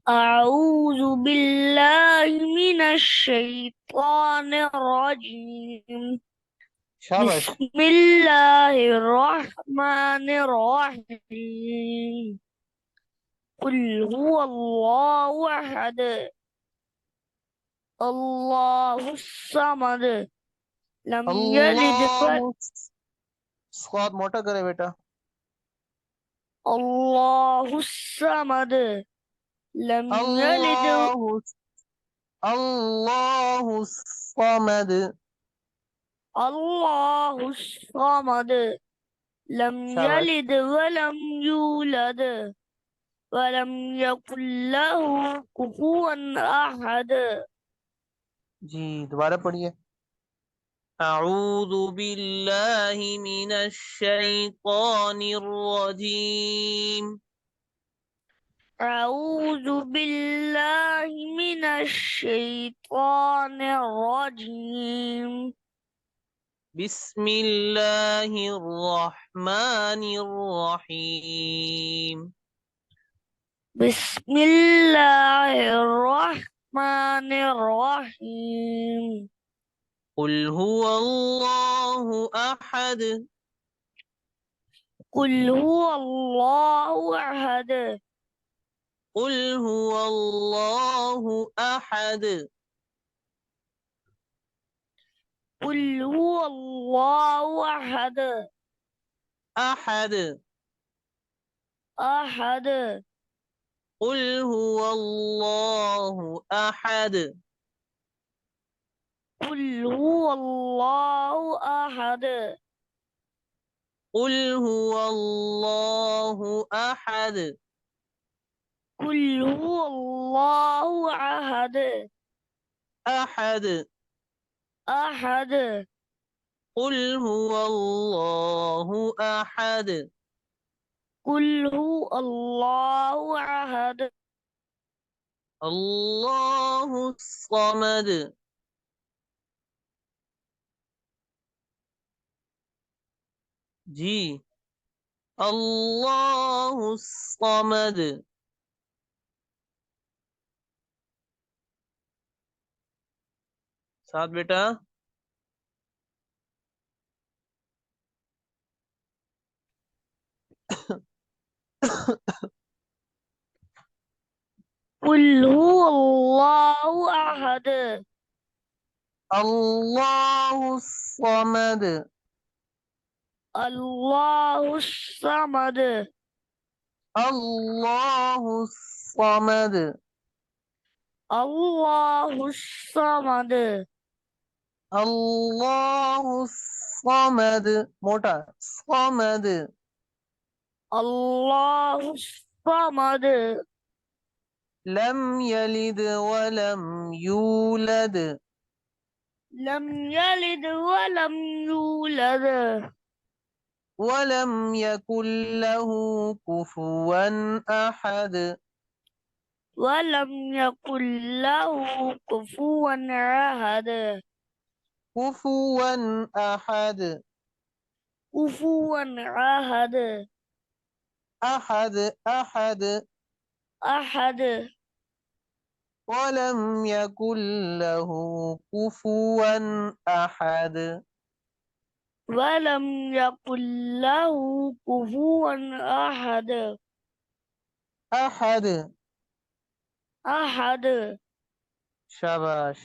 أعوذ بالله من الشيطان الرجيم. शाबाश। بسم الله الرحمن الرحيم. قل هو الله أحد، الله الصمد، لم يلد अल्लाह स्वाद मोटा करे बेटा। الله الصمد لم يلد अल्लाह अल्लाह समद। الله الصمد لم शाबाश। يلد ولم يولد ولم يكن له كفوا أحد. जी दोबारा पढ़िए। أعوذ بالله من الشيطان الرجيم। أعوذ بالله من الشيطان الرجيم. بسم الله الرحمن الرحيم। بسم الله الرحمن الرحيم. قل هو الله أحد. قل هو الله أحد. قل هو الله أحد. قل هو الله أحد. أحد. أحد. قل هو الله أحد. قل هو الله أحد. قل هو الله أحد. قل هو الله أحد. أحد. أحد. قل هو الله أحد. قل هو الله أحد. الله الصمد. जी अल्लाह الصمد। साथ बेटा। قل هو الله أحد. الله الصمد. الله الصمد. الله الصمد. الله الصمد. الله الصمد मोटा صمد। الله الصمد لم يلد ولم يولد لم يلد ولم يولد ولم يكن له كفوا أحد. ولم يكن له كفوا أحد. كفوا أحد. كفوا أحد. أحد. أحد. أحد. ولم يكن له كفوا أحد. ولم يكن له كفوا أحد. أحد. أحد. शाबाश।